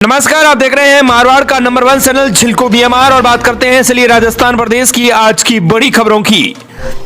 नमस्कार, आप देख रहे हैं मारवाड़ का नंबर 1 चैनल छिलको बीएमआर और बात करते हैं चलिए राजस्थान प्रदेश की आज की बड़ी खबरों की।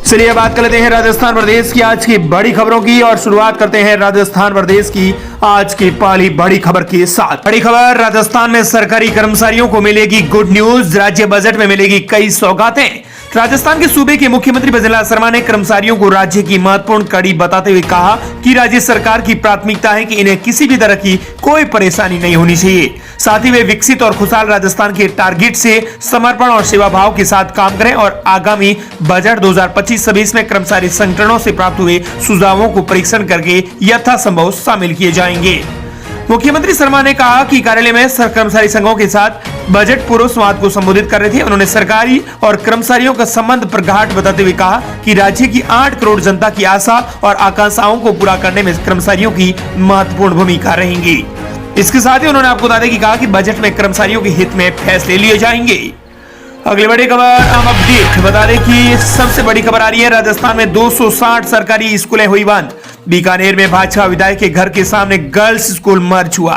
चलिए बात कर लेते हैं राजस्थान प्रदेश की आज की बड़ी खबरों की और शुरुआत करते हैं राजस्थान प्रदेश की आज की पहली बड़ी खबर के साथ। बड़ी खबर, राजस्थान में सरकारी कर्मचारियों को मिलेगी गुड न्यूज, राज्य बजट में मिलेगी कई सौगातें। राजस्थान के सूबे के मुख्यमंत्री भजनलाल शर्मा ने कर्मचारियों को राज्य की महत्वपूर्ण कड़ी बताते हुए कहा कि राज्य सरकार की प्राथमिकता है कि इन्हें किसी भी तरह की कोई परेशानी नहीं होनी चाहिए। साथ ही वे विकसित और खुशहाल राजस्थान के टारगेट से समर्पण और सेवा भाव के साथ काम करें और आगामी बजट 2025-26 में कर्मचारी संगठनों से प्राप्त हुए सुझावों को परीक्षण करके यथासंभव शामिल किए जाएंगे। मुख्यमंत्री शर्मा ने कहा कि कार्यालय में कर्मचारी संघों के साथ बजट पूर्व संवाद को संबोधित कर रहे थे। उन्होंने सरकारी और कर्मचारियों का संबंध प्रगाढ़ बताते हुए कहा कि राज्य की 8 करोड़ जनता की आशा और आकांक्षाओं को पूरा करने में कर्मचारियों की महत्वपूर्ण भूमिका रहेंगी। इसके साथ ही उन्होंने आपको बता दें कि कहा कि बजट में कर्मचारियों के हित में फैसले लिए जाएंगे। अगली बड़ी खबर हम अपडेट बता दें कि सबसे बड़ी खबर आ रही है, राजस्थान में 260 सरकारी स्कूलें हुई बंद। बीकानेर में भाजपा विधायक के घर के सामने गर्ल्स स्कूल मर्ज हुआ।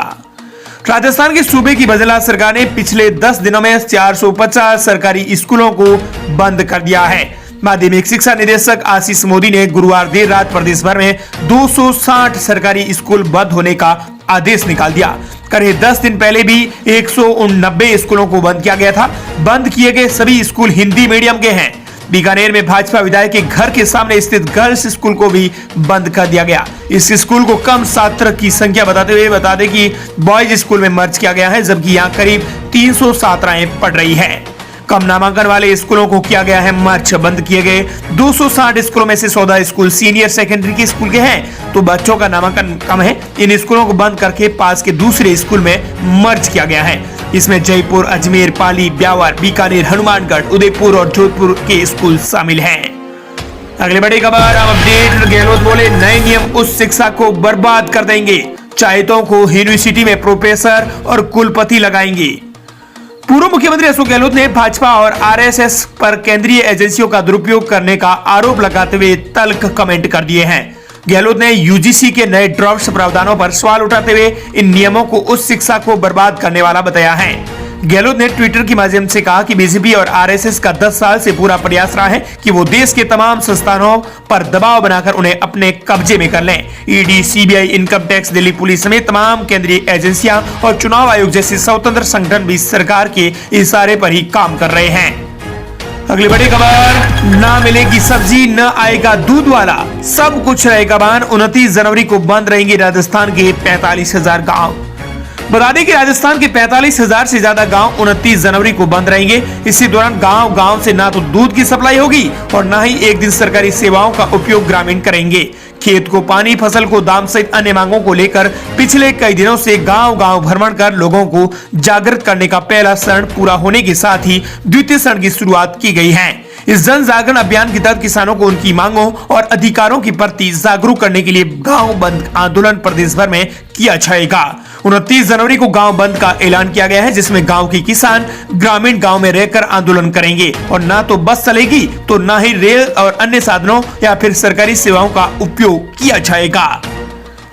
राजस्थान के सूबे की भजनलाल सरकार ने पिछले 10 दिनों में 450 सरकारी स्कूलों को बंद कर दिया है। माध्यमिक शिक्षा निदेशक आशीष मोदी ने गुरुवार देर रात प्रदेश भर में 260 सरकारी स्कूल बंद होने का आदेश निकाल दिया। करीब 10 दिन पहले भी 189 स्कूलों को बंद किया गया था। बंद किए गए सभी स्कूल हिंदी मीडियम के हैं। बीकानेर में भाजपा विधायक के घर के सामने स्थित गर्ल्स स्कूल को भी बंद कर दिया गया। इस स्कूल को कम छात्र की संख्या बताते हुए बता दें कि बॉयज स्कूल में मर्ज किया गया है, जबकि यहाँ करीब 300 छात्राएं पढ़ रही हैं। कम नामांकन वाले स्कूलों को किया गया है मर्ज। बंद किए गए 260 स्कूलों में से 14 स्कूल सीनियर सेकेंडरी के स्कूल के हैं, तो बच्चों का नामांकन कम है। इन स्कूलों को बंद करके पास के दूसरे स्कूल में मर्ज किया गया है। इसमें जयपुर, अजमेर, पाली, ब्यावर, बीकानेर, हनुमानगढ़, उदयपुर और जोधपुर के स्कूल शामिल हैं। अगली बड़ी खबर अब अपडेट, गहलोत बोले नए नियम उच्च शिक्षा को बर्बाद कर देंगे, चाहतों को यूनिवर्सिटी में प्रोफेसर और कुलपति लगाएंगे। पूर्व मुख्यमंत्री अशोक गहलोत ने भाजपा और आरएसएस पर केंद्रीय एजेंसियों का दुरुपयोग करने का आरोप लगाते हुए तल्ख कमेंट कर दिए हैं। गहलोत ने यूजीसी के नए ड्राफ्ट प्रावधानों पर सवाल उठाते हुए इन नियमों को उच्च शिक्षा को बर्बाद करने वाला बताया है। गहलोत ने ट्विटर के माध्यम से कहा कि बीजेपी और आरएसएस का 10 साल से पूरा प्रयास रहा है कि वो देश के तमाम संस्थानों पर दबाव बनाकर उन्हें अपने कब्जे में कर लें। ED, CBI, income tax, Delhi police समेत तमाम केंद्रीय एजेंसियां और चुनाव आयोग जैसे स्वतंत्र संगठन भी सरकार के इशारे पर ही काम कर रहे हैं। अगली बड़ी खबर, ना मिलेगी सब्जी न आएगा दूध वाला, सब कुछ रहेगा बंद। 29 जनवरी को बंद रहेंगे राजस्थान के 45,000 गाँव। बता दें कि राजस्थान के 45,000 से ज्यादा गांव 29 जनवरी को बंद रहेंगे। इसी दौरान गांव-गांव से ना तो दूध की सप्लाई होगी और ना ही एक दिन सरकारी सेवाओं का उपयोग ग्रामीण करेंगे। खेत को पानी, फसल को दाम सहित अन्य मांगों को लेकर पिछले कई दिनों से गांव-गांव भ्रमण कर लोगों को जागृत करने का पहला चरण पूरा होने के साथ ही द्वितीय चरण की शुरुआत की गई है। इस जन जागरण अभियान के तहत किसानों को उनकी मांगों और अधिकारों के प्रति जागरूक करने के लिए गांव बंद आंदोलन प्रदेश भर में किया जाएगा। 29 जनवरी को गांव बंद का ऐलान किया गया है, जिसमें गांव के किसान ग्रामीण गांव में रहकर आंदोलन करेंगे और ना तो बस चलेगी तो ना ही रेल और अन्य साधनों या फिर सरकारी सेवाओं का उपयोग किया जाएगा।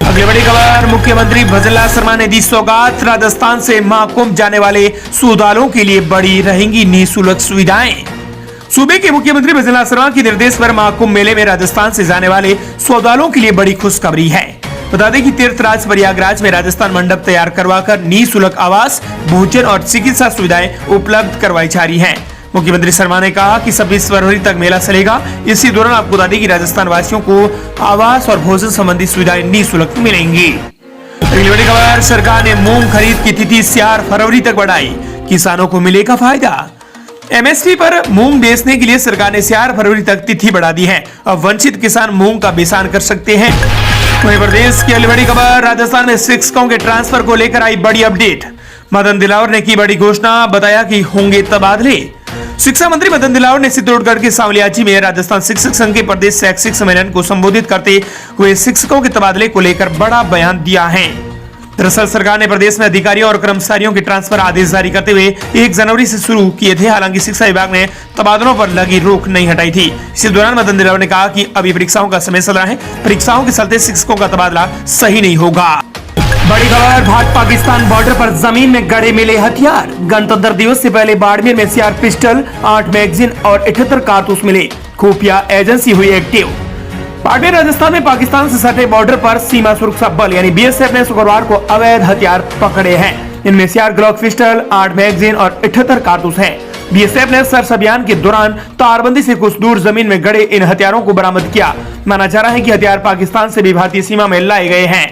अगली बड़ी खबर, मुख्यमंत्री भजनलाल शर्मा ने दी सौगात, राजस्थान से महाकुंभ जाने वाले श्रद्धालुओं के लिए बड़ी रहेंगी निःशुल्क सुविधाएं। सूबे के मुख्यमंत्री भजनलाल शर्मा के निर्देश पर महाकुंभ मेले में राजस्थान से जाने वाले श्रद्धालुओं के लिए बड़ी खुशखबरी है। बता दें कि तीर्थराज प्रयागराज में राजस्थान मंडप तैयार करवाकर निःशुल्क आवास, भोजन और चिकित्सा सुविधाएं उपलब्ध करवाई जा रही हैं। मुख्यमंत्री शर्मा ने कहा कि 26 फरवरी तक मेला चलेगा। इसी दौरान आपको बता दें कि राजस्थान वासियों को आवास और भोजन संबंधी सुविधाएं निःशुल्क मिलेंगी। अगली बड़ी खबर, सरकार ने मूंग खरीद की तिथि 4 फरवरी तक बढ़ाई, किसानों को मिलेगा फायदा। एमएसपी पर मूंग बेचने के लिए सरकार ने 4 फरवरी तक तिथि बढ़ा दी है। अब वंचित किसान मूंग का बेचान कर सकते हैं। वहीं प्रदेश की अगली बड़ी खबर, राजस्थान में शिक्षकों के ट्रांसफर को लेकर आई बड़ी अपडेट। मदन दिलावर ने की बड़ी घोषणा, बताया कि होंगे तबादले। शिक्षा मंत्री मदन दिलावर ने चित्तौड़गढ़ के सांवलियाची में राजस्थान शिक्षक संघ के प्रदेश शैक्षिक सम्मेलन को संबोधित करते हुए शिक्षकों के तबादले को लेकर बड़ा बयान दिया है। दरअसल सरकार ने प्रदेश में अधिकारियों और कर्मचारियों के ट्रांसफर आदेश जारी करते हुए 1 जनवरी से शुरू किए थे। हालांकि शिक्षा विभाग ने तबादलों पर लगी रोक नहीं हटाई थी। इसी दौरान मदन दिलावर ने कहा कि अभी परीक्षाओं का समय चल रहा है, परीक्षाओं के चलते शिक्षकों का तबादला सही नहीं होगा। बड़ी खबर, भारत पाकिस्तान बॉर्डर पर जमीन में गड़े मिले हथियार। गणतंत्र दिवस से पहले बाड़मेर में सीआर पिस्टल, 8 मैगजीन और 78 कारतूस मिले। खुफिया एजेंसी हुई एक्टिव। बाड़मेर राजस्थान में पाकिस्तान से सटे बॉर्डर पर सीमा सुरक्षा बल यानी बीएसएफ ने शुक्रवार को अवैध हथियार पकड़े हैं। इनमें सीआर ग्लॉक पिस्टल, 8 मैगजीन और 78 कारतूस हैं। बीएसएफ ने सर्च अभियान के दौरान तारबंदी से कुछ दूर जमीन में गड़े इन हथियारों को बरामद किया। माना जा रहा है कि हथियार पाकिस्तान से भी भारतीय सीमा में लाए गए हैं।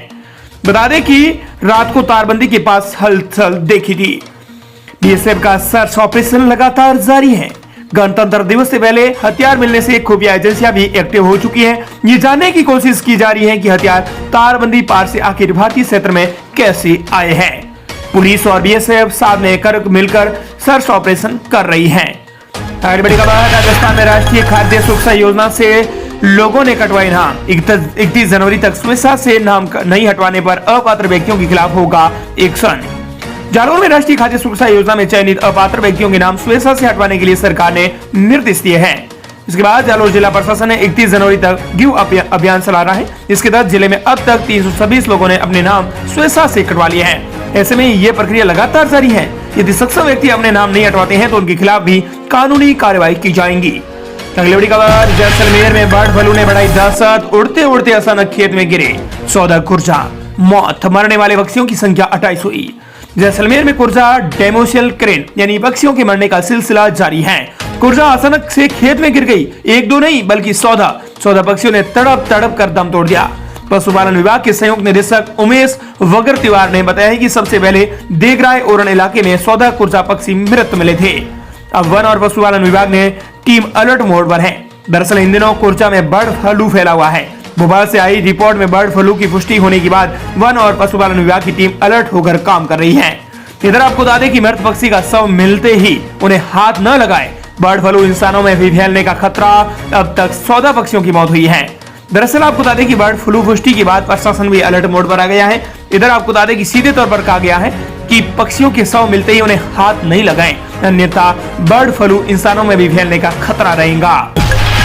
बता दें कि रात को तारबंदी के पास हलचल देखी थी। बीएसएफ का सर्च ऑपरेशन लगातार जारी है। गणतंत्र दिवस से पहले हथियार मिलने से खुफिया एजेंसियां भी एक्टिव हो चुकी हैं। ये जानने की कोशिश की जा रही है कि हथियार तारबंदी पार से आखिर भारतीय क्षेत्र में कैसे आए हैं। पुलिस और बीएसएफ साथ मिलकर सर्च ऑपरेशन कर रही है। बड़ी खबर, राजस्थान में राष्ट्रीय खाद्य सुरक्षा योजना से लोगों ने कटवाए नाम। 31 जनवरी तक स्वेच्छा से नाम नहीं हटवाने पर अपात्र व्यक्तियों के खिलाफ होगा एक्शन। जालौर में राष्ट्रीय खाद्य सुरक्षा योजना में चयनित अपात्र व्यक्तियों के नाम स्वेच्छा से हटवाने के लिए सरकार ने निर्देश दिए हैं। इसके बाद जालौर जिला प्रशासन ने 31 जनवरी तक गिव अभियान चला रहा है। इसके तहत जिले में अब तक 326 लोगों ने अपने नाम स्वेच्छा से कटवा लिए हैं। ऐसे में ये प्रक्रिया लगातार जारी है। यदि सक्षम व्यक्ति अपने नाम नहीं हटवाते हैं तो उनके खिलाफ भी कानूनी कार्रवाई की जाएंगी। अगली बड़ी खबर, जैसलमेर में बर्ड फ्लू ने बढ़ाई दहशत। उड़ते उड़ते अचानक खेत में गिरे 14 कुर्जा, मौत। मरने वाले पक्षियों की संख्या 28 हुई। जैसलमेर में कुर्जा डेमोशियल क्रेन यानी पक्षियों के मरने का सिलसिला जारी है। कुर्जा अचानक से खेत में गिर गई। एक दो नहीं बल्कि 14 पक्षियों ने तड़प तड़प कर दम तोड़ दिया। पशुपालन विभाग के संयुक्त निदेशक उमेश वगर तिवार ने बताया कि सबसे पहले देगराय ओरन इलाके में 14 कुर्जा पक्षी मृत मिले थे। अब वन और पशुपालन विभाग ने टीम अलर्ट मोड पर है। दरअसल इन दिनों कुर्जा में बर्ड फ्लू फैला हुआ है। भोपाल से आई रिपोर्ट में बर्ड फ्लू की पुष्टि होने के बाद वन और पशुपालन विभाग की टीम अलर्ट होकर काम कर रही है। इधर आपको बता दें कि मृत पक्षी का शव मिलते ही उन्हें हाथ न लगाए। बर्ड फ्लू इंसानों में भी फैलने का खतरा। अब तक 14 पक्षियों की मौत हुई है। दरअसल आपको बता दें कि बर्ड फ्लू पुष्टि के बाद प्रशासन भी अलर्ट मोड पर आ गया है। इधर आपको बता दें कि सीधे तौर पर कहा गया है कि पक्षियों के शव मिलते ही उन्हें हाथ नहीं लगाएं, अन्यथा बर्ड फ्लू इंसानों में भी फैलने का खतरा रहेगा।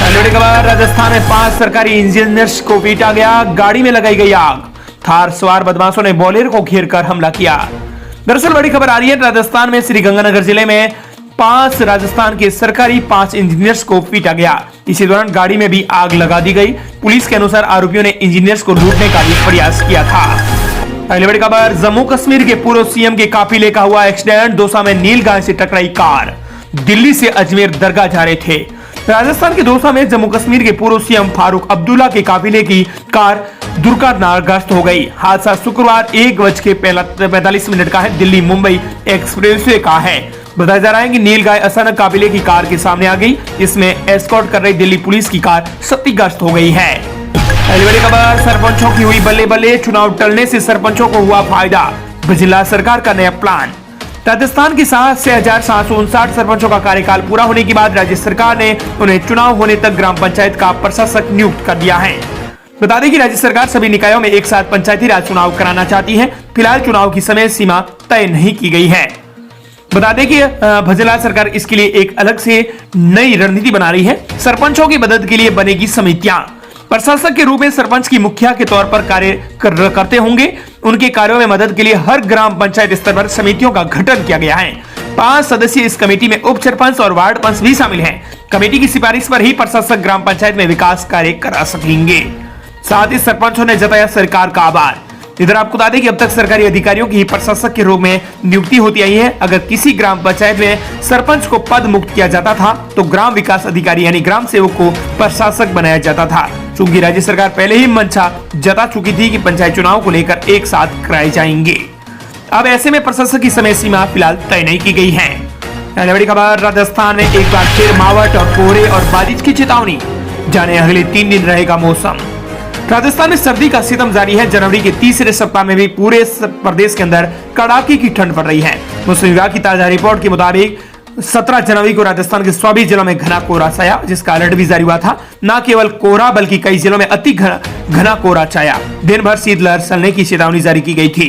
राजस्थान में 5 सरकारी इंजीनियर्स को पीटा गया। गाड़ी में लगाई गई आग। थार सवार बदमाशों ने बोलेरो को घेर कर हमला किया। दरअसल बड़ी खबर आ रही है, राजस्थान में श्रीगंगानगर जिले में 5 राजस्थान के सरकारी 5 इंजीनियर्स को पीटा गया। इसी दौरान गाड़ी में भी आग लगा दी गई। पुलिस के अनुसार आरोपियों ने इंजीनियर्स को लूटने का भी प्रयास किया था। अगली बड़ी खबर, जम्मू कश्मीर के पूर्व सीएम के काफिले का हुआ एक्सीडेंट। दौसा में नीलगाय से टकराई कार। दिल्ली से अजमेर दरगाह जा रहे थे। राजस्थान के दौसा में जम्मू कश्मीर के पूर्व सीएम फारूक अब्दुल्ला के काफिले की कार दुर्घटनाग्रस्त हो गई। हादसा शुक्रवार 1:45 का है। दिल्ली मुंबई एक्सप्रेसवे का है। बताया जा रहा है कि नीलगाय अचानक काफिले की कार के सामने आ गई। इसमें एस्कॉर्ट कर रही दिल्ली पुलिस की कार क्षतिग्रस्त हो गई है। अगली बड़ी खबर, सरपंचों की हुई बल्ले बल्ले। चुनाव टलने से सरपंचों को हुआ फायदा। जिला सरकार का नया प्लान। राजस्थान के 6,759 सरपंचों का कार्यकाल पूरा होने के बाद राज्य सरकार ने उन्हें चुनाव होने तक ग्राम पंचायत का प्रशासक नियुक्त कर दिया है। बता दें कि राज्य सरकार सभी निकायों में एक साथ पंचायती राज चुनाव कराना चाहती है। फिलहाल चुनाव की समय सीमा तय नहीं की गई है। बता दें कि भजनलाल सरकार इसके लिए एक अलग से नई रणनीति बना रही है। सरपंचों की मदद के लिए बनेगी समितियां। प्रशासक के रूप में सरपंच की मुखिया के तौर पर कार्य करते होंगे। उनके कार्यों में मदद के लिए हर ग्राम पंचायत स्तर पर समितियों का गठन किया गया है। 5 सदस्य इस कमेटी में उप सरपंच और वार्ड पंच भी शामिल हैं। कमेटी की सिफारिश पर ही प्रशासक ग्राम पंचायत में विकास कार्य करा सकेंगे। साथ ही सरपंचों ने जताया सरकार का आभार। इधर आपको बता दें कि अब तक सरकारी अधिकारियों की प्रशासक के रूप में नियुक्ति होती आई है। अगर किसी ग्राम पंचायत में सरपंच को पद मुक्त किया जाता था तो ग्राम विकास अधिकारी यानी ग्राम सेवक को प्रशासक बनाया जाता था। चूंकि राज्य सरकार पहले ही मंशा जता चुकी थी कि पंचायत चुनाव को लेकर एक साथ कराए जाएंगे। अब ऐसे में प्रशासक की समय सीमा फिलहाल तय नहीं की गई है। बड़ी खबर, राजस्थान में एक बार फिर मावठ और कोहरे और बारिश की चेतावनी। जाने अगले 3 दिन रहेगा मौसम। राजस्थान में सर्दी का सितम जारी है। जनवरी के तीसरे सप्ताह में भी पूरे प्रदेश के अंदर कड़ाके की ठंड पड़ रही है। मौसम विभाग की ताजा रिपोर्ट के मुताबिक 17 जनवरी को राजस्थान के सभी जिलों में घना कोहरा छाया, जिसका अलर्ट भी जारी हुआ था। न केवल कोहरा बल्कि कई जिलों में अति घना कोहरा छाया। दिन भर शीतलहर चलने की चेतावनी जारी की गई थी।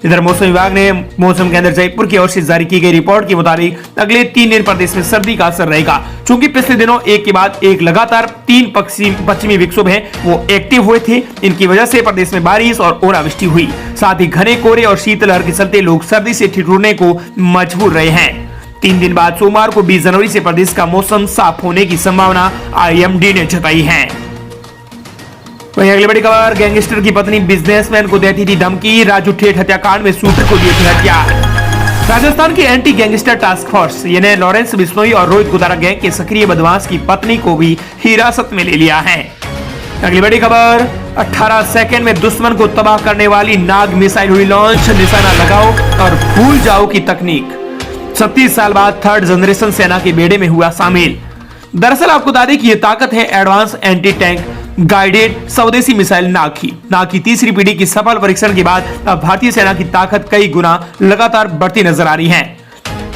इधर मौसम विभाग ने मौसम केंद्र जयपुर की ओर से जारी की गई रिपोर्ट के मुताबिक अगले 3 दिन प्रदेश में सर्दी का असर रहेगा। चूंकि पिछले दिनों एक के बाद एक लगातार 3 पश्चिमी विक्षोभ हैं वो एक्टिव हुए थे, इनकी वजह से प्रदेश में बारिश और ओलावृष्टि हुई। साथ ही घने कोहरे और शीतलहर के चलते लोग सर्दी से ठिठुरने को मजबूर रहे हैं। 3 दिन बाद सोमवार को 20 जनवरी से प्रदेश का मौसम साफ होने की संभावना IMD ने जताई है। वहीं अगली बड़ी खबर, गैंगस्टर की पत्नी बिजनेसमैन को देती थी धमकी, राजू ठेठ हत्याकांड में शूटर को दी थी हत्या। राजस्थान की एंटी गैंगस्टर टास्क फोर्स यानी लॉरेंस बिश्नोई और रोहित गुदारा गैंग के सक्रिय बदमाश की पत्नी को भी हिरासत में ले लिया है। अगली बड़ी खबर, 18 सेकंड में दुश्मन को तबाह करने वाली नाग मिसाइल हुई लॉन्च, निशाना लगाओ और भूल जाओ की तकनीक 36 साल बाद 3rd जनरेशन सेना के बेड़े में हुआ शामिल। दरअसल आपको बता दें कि यह ताकत है एडवांस एंटी टैंक गाइडेड स्वदेशी मिसाइल नाग की तीसरी पीढ़ी की सफल परीक्षण के बाद अब भारतीय सेना की ताकत कई गुना लगातार बढ़ती नजर आ रही है।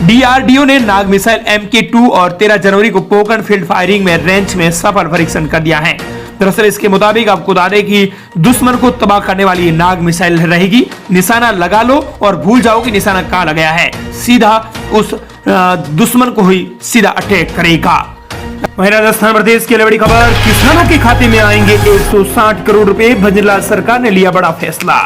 DRDO ने नाग मिसाइल MK2 और 13 जनवरी को पोकरण फील्ड फायरिंग में रेंज में सफल परीक्षण कर दिया है। दरअसल इसके मुताबिक आपको बता दें कि दुश्मन को तबाह करने वाली ये नाग मिसाइल रहेगी, निशाना लगा लो और भूल जाओ कि निशाना कहां लगाया है, सीधा उस दुश्मन को ही सीधा अटैक करेगा। वहीं राजस्थान प्रदेश की बड़ी खबर, किसानों के खाते में आएंगे 160 करोड़ रुपए, भंजलाल सरकार ने लिया बड़ा फैसला।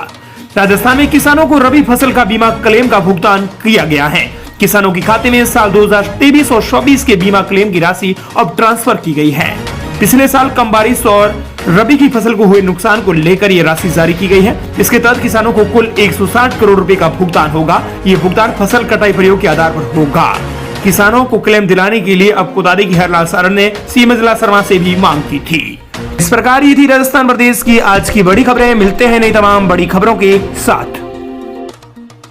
राजस्थान में किसानों को रबी फसल का बीमा क्लेम का भुगतान किया गया है। किसानों के खाते में साल 2023 और 24 के बीमा क्लेम की राशि अब ट्रांसफर की गई है। पिछले साल कम बारिश और रबी की फसल को हुए नुकसान को लेकर यह राशि जारी की गई है। इसके तहत किसानों को कुल 160 करोड़ रुपए का भुगतान होगा। ये भुगतान फसल कटाई प्रयोग के आधार पर होगा। किसानों को क्लेम दिलाने के लिए अब कुदारी की हरलाल सारण ने सीएम मंजुला शर्मा से भी मांग की थी। इस प्रकार ये थी राजस्थान प्रदेश की आज की बड़ी खबरें। मिलते हैं नई तमाम बड़ी खबरों के साथ।